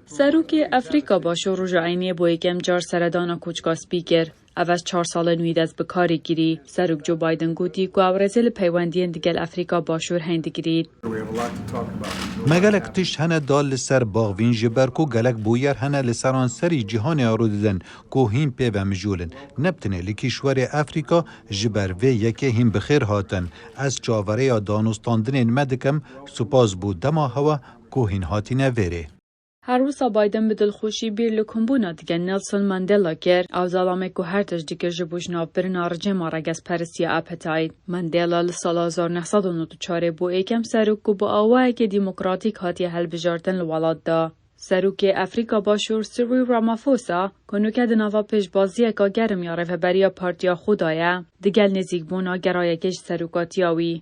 سروک افریقا باش و رجعینی با یکم جار سردانا کوچکا سپیکر اوز 4 سال نوید از بکاری گیری سروک جو بایدن گوتی که آورزیل پیوندین دیگل افریقا باشور هند گیرید. مگلک تش هنه دال لسر باغوین جبرکو گلک بویر هنه لسران سری جهان آروددن که هیم پی و مجولن نبتنه لکیشور افریقا جبر و یکی هیم بخیر هاتن از چاوره دانستاندن مدکم سپاس بود دما هوا که هین هاتی نویره. هر روز بایدن به دلخوشی بیر لکمبونا دیگه نلسون ماندلا کرد او ظلامه که هر تش دیگه جبوش ناف برن آرجه مارگز پرسیا اپتاید. ماندلا لسال 1994 بو ایکم سروک که با آواه که دیموکراتیک هاتی حل بجارتن لولاد دا. سروک افریقا باشور سیریل رامافوسا کنو که دنوا پیش بازیه که گرم یاره و بریا پارتیا خدایه دیگل نزیک بونا گرایه کش سروکاتیاوی.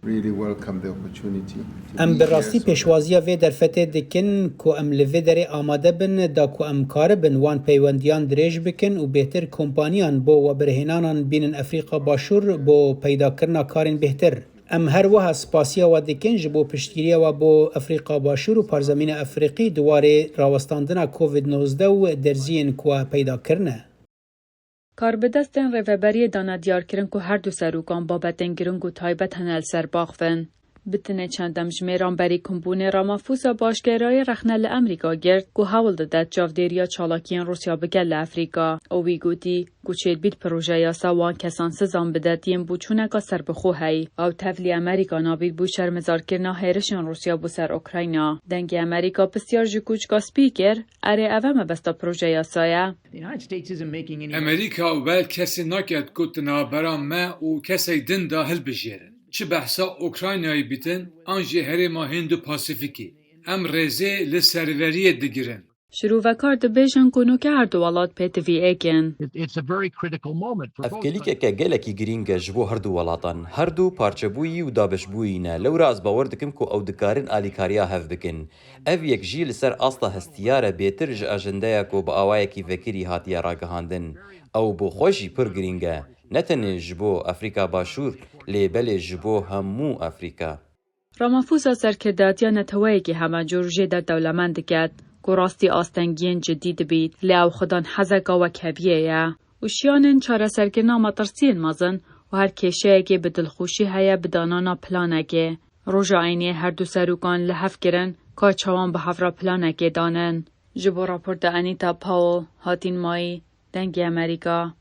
ام براستی پیشوازی و درفته دکن که ام لوی داره آماده بن دا که ام کار بن وان پیوندیان دریج بکن و بهتر کمپانیان بو و برهنانان بین افریقا باشور بو پیدا کرنا کارین بهتر. ام هر وها سپاسیا و دکن جبو پشتگیری و بو افریقا باشور و پارزمین افریقی دواره راوستاندن کووید 19 و درزین که پیدا کرنه. کار به دستن روبری دانا دیار کرن که هر دو سروکان بابتن گرنگ و تایبت هنال سر باخفن. بتنه چندم جمیران بری کمبونه رامافوسا باشگرای رخنل امریکا گرد که حول دادت جاودیریا چالاکیان روسیا بگل افریقا. او ویگوتی گوچید بید پروژه یاسا وان کسان سزان بدادیم بو چونکا سر بخو هی. او تفلی امریکا نابید بو شرمزار کرنا هیرشان روسیا بو سر اوکراینا. دنگ امریکا بسیار جکوچکا سپیکر اره اوام بستا پروژه یاسایا. امریکا ول کسی نکرد گوتنا برام ما و کسی دن داخل بجیرن. چه بحثا اوکراینایی بیتن آنجی هرما هندو پاسیفیکی ام رزه لسروریه دگیرن. شروع و کار دبیجن کنو که هر دو ولاد پیتوی ایکن. افکلیک که گلکی گرینگ جبو هر دو ولاتان هر دو پارچبویی و دابشبویی نه لورا از باور دکم که او دکارن آلیکاریا هف بکن. اف یک جیل سر اصلا هستیاره بهتر ج اجنده که با آوای کی فکری هاتیه راگهاندن او بو خوشی پر گرینگه. نتنه جبو افریقا باشور لیبل جبو همو افریقا. رامافوسا سرکرداتیا نتوایی که همه جورجه در دولمند کد که راستی آستنگین جدید بید لیاو خدان حزقا و کبیه یا. و شیانن چاره سرکرنا مطرسین مازن و هر کشه که بدلخوشی هیا بدانانا پلانه که. روژا عینی هر دو سروکان لحف کرن که چوان به هفرا پلانه که دانن. جبو راپورت انیتا پاول هاتین مایی دنگ امریکا.